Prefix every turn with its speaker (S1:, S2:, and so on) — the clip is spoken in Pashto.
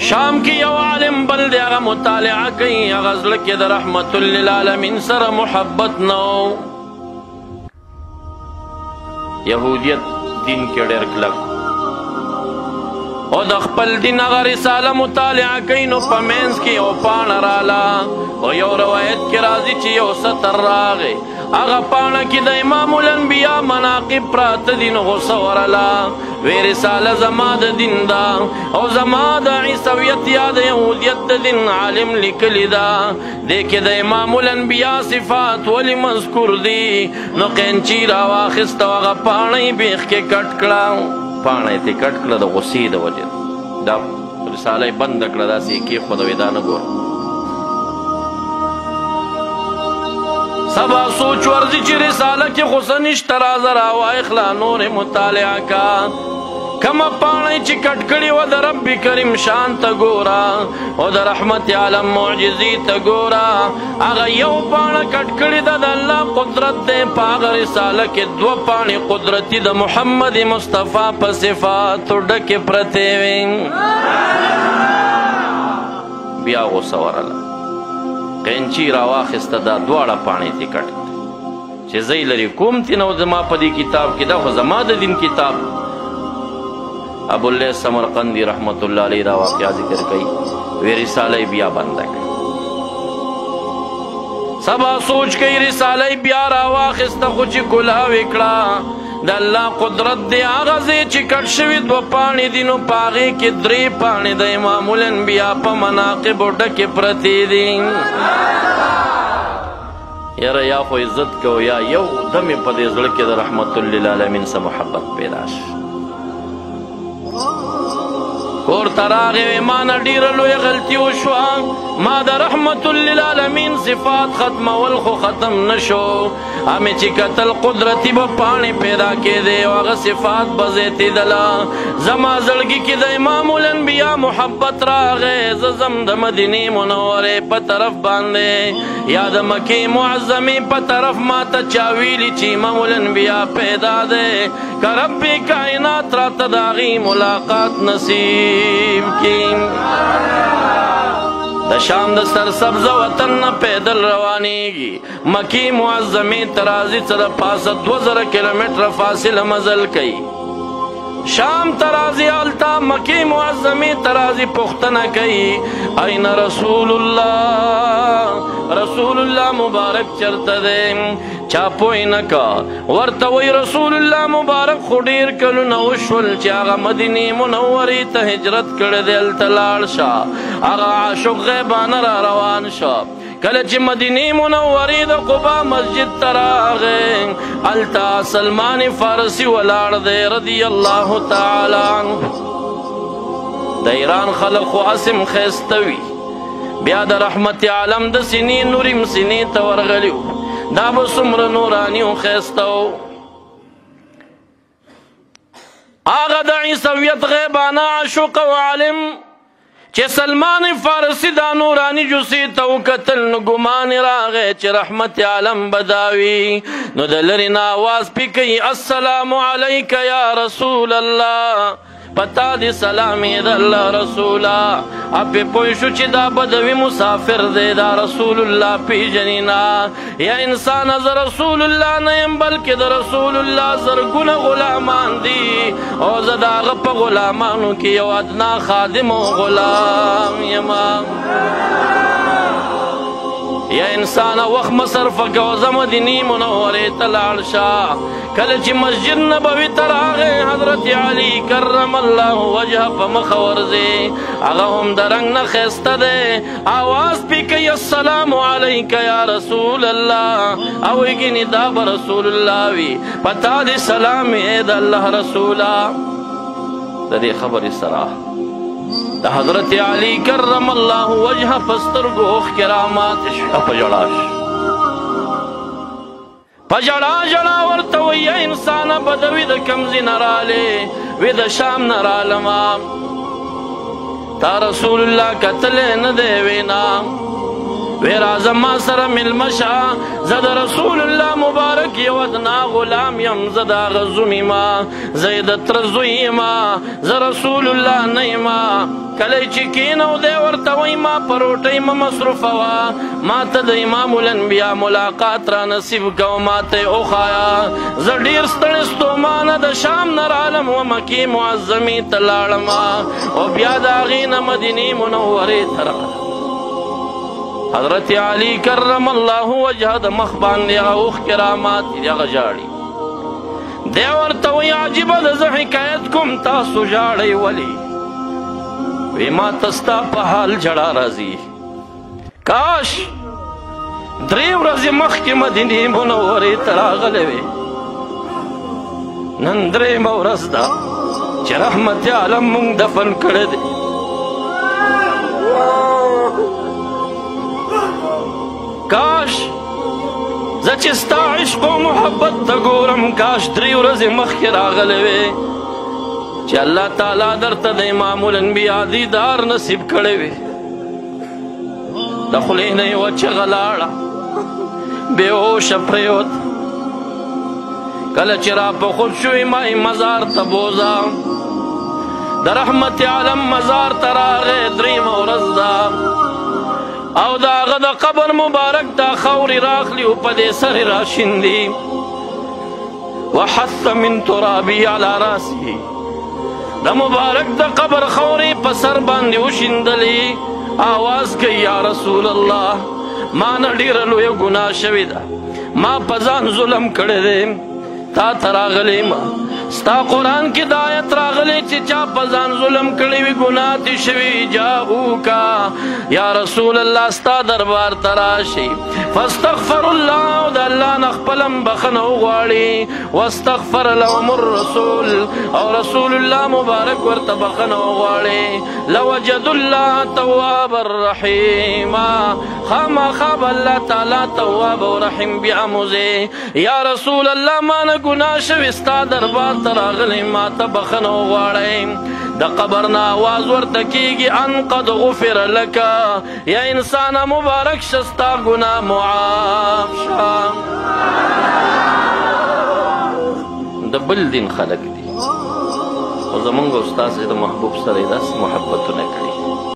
S1: شام کی یو عالم بل دی هغه مطالعه کوي هغه زړه کې د رحمت للعالمین سره محبت نو یهودیت دین کې ډېر کلک او د خپل دین هغه رساله مطالعه کوي نو په منځ کې یو پاڼه راله او یو روایت کې راځي چې یو سطر راغی هغه پاڼه کې د امام الانبیا مناقب پراته دي نو غوسه ورله وی رساله زما د دین ده او زما د عیسویت یا د یهودیت د دین عالم لیکلی ده دې کې د امام الانبیا صفات ولې مذکور دي نو قینچي راواخیسته او هغه پاڼه یې بیخ کې کټ کړه پاڼه یې کټ کړه د غوسې د وجې دا رساله یې بنده کړه داسې یې کېښوده دا نه ګوره سبا سوچ ورزی چی رسالہ کی خسنشت رازر آوائخلا نور مطالعہ کا کم پانی چی کٹکڑی و در رب کریم شان تا گورا و در رحمت عالم معجزی تا گورا اگا یو پانا کٹکڑی دا اللہ قدرت دے پاگ رسالہ کی دو پانی قدرتی دا محمد مصطفیٰ پا صفات ڈک پرتیوین بیا غصہ وراللہ قینچی راواخسته دا دواړه پاڼې تی کټ چې زه لري کوم تی نو زما په دې کتاب کې دا خو زما د دین کتاب ابواللیث سمرقندی رحمت الله علیه دا واقعه ذکر کوي وی رساله بیا بنده کړه سبا سوچ کوي رساله بیا راواخسته خو چې کلاوې کړه د الله قدرت دی هغه ځای چې کټ شوي دوه پاڼې دي نو په هغې کې درې پاڼې د امام الانبیا په مناقبو ډکې پرتې دي یاره یا خو عزت کو یا یو دم یې په دې زړه کې د رحمت للعالمین څه محبت پیدا شي کور ته راغې ما نه ډېره لویه غلطي وشوه ما د رحمت للعالمین صفات ختمول خو ختم نشو همې چې کتل قدرتي به پاڼې پیدا کېدې او هغه صفات به زیاتېدله زما زړګي کې د امام الانبیا محبت راغی زه ځم د مدینې منورې په طرف باندې یا د مکې معظمې په طرف ما ته چا ویلي چې امام الانبیا پیدا دی که رب کائنات راته د هغې ملاقات نصیب کړي د شام د سرسبزه وطن نه پیدل روانیږي مکې معظمې ته راځي څه د پاسه 2000 کیلومتره فاصله مزل کوي شام ته راځي هلته مکې معظمې ته راځي پوښتنه کوي این رسول الله مبارک چرته دی چا پوی نه کا ورته وی رسول الله مبارک خو ډېر کلونه وشول چې هغه مدینې منورې ته هجرت کړی دی هلته لاړ شه هغه عاشق غیبانه را روان شه کله چې مدینې منورې د قبا مسجد ته راغی هلته سلمان فارسي ولاړ دی رضی الله تعالی عنه د ایران خلق خو اسم ښایسته وي بیا د رحمت عالم د سینې نوریم سینې ته ورغلی دا به څومره نوراني او ښایسته و هغه د عیسویت غیبانه عاشق او عالم چې سلمان فارسي دا نوراني جوسې ته وکتل نو ګمان راغی چې رحمت عالم به دا وي نو د لرې نه آواز پې کوي السلام علیک یا رسول الله پتا دی سلامی دا اللہ رسولا اب پی پوئی شو چی دا بدوی مسافر دے دا رسول اللہ پی جنینا یا انسان از رسول اللہ نیم بلکہ دا رسول اللہ زرگون غلامان دی او زدا غپ غلامانو کی یو ادنا خادم و غلام یمام یا انسان وقت مصرف کوزم دینی منوری تلال شاہ کل چی مسجد نبوی تراغے حضرت علی کرم اللہ وجہ پا مخورزی اگا ہم درنگ نخیست دے آواز پی کئی السلام علیکہ یا رسول اللہ اوی گینی داب رسول اللہ وی پتا دی سلامی اید اللہ رسولا دا دی خبر سراح دا حضرت علی کرم اللہ وجہ پسترگو اخ کرامات پجڑاش پجڑا جڑا ورطوئی انسان بدوی دا کمزی نرالے وی دا شام نرالما تا رسول اللہ قتلے ندے وینا وی راځه ما سره مېلمه شه زه د رسول الله مبارک یو ادنا غلام یم زه د هغه زوم یما زه یې د تره زوی یما زه رسول الله نه یما کله چې کینو دی ورته وایي ما په روټۍ مه مصروفه وه ما ته د امام الانبیا ملاقات را نصیب کو ما ته یې وښایه زه ډېر ستړی ستومانه د شام نه رالم و مکې معظمې ته لاړم او بیا د هغې نه مدینې منورې ته راغلم حضرت علی کرم الله وجهه د مخ باندې هغه اوښکې راماتې دي هغه ژاړي دی ورته وایي عجیبه ده زه حکایت کوم تاسو ژاړئ ولې وی ما ته ستا په حال ژړا راځي کاش 3 ورځې مخکې مدینې منورې ته راغلی وې نن 3مه ورځ ده چې رحمت عالم مونږ دفن کړی دی کاش زه چې ستا عشق و محبت ته ګورم کاش 3 ورځې مخکې راغلی وې چې الله تعالی درته د امام الانبیا دیدار نصیب کړی وې د خولې نه یې وه چغه لاړه بېهوشه پرېوت کله چې را په خود شوې ما یې مزار ته بوځه د رحمت عالم مزار ته راغی 3مه ورځ ده او د هغه د قبر مبارک دا خاورې راخلي او په دې سر یې راشیندي وحث من ترابي على راسه د مبارک د قبر خاورې په سر باندې وشیندلې آواز کوي یا رسول الله ما نه ډېره لویه ګناه شوې ده ما په ځان ظلم کړی دی تا ته راغلی یم ستا قرآن کې د آیت راغلی چې چا په ځان ظلم کړی وي ګناه تې شوي جاؤوکا یا رسول الله ستا دربار ته راشي فاستغفر الله او د الله نه خپله بخښنه وغواړي واستغفر لهم الرسول او رسول الله مبارک ورته بخښنه وغواړي لوجدوا الله توابا رحیما خامخا به الله تعالی تواب او رحیم بیاموزي یا رسول الله ما نه ګناه شوي ستا دربار ته راغلی ما ته بخښنه وغواړئ د قبر نه آواز ورته کېږي ان قد غفر لکه یا انسانه مبارک شه ستا ګناه معاف شه د بل دین خلک دي او زمونږ استاد د محبوب سره یې داسې محبتونه کړي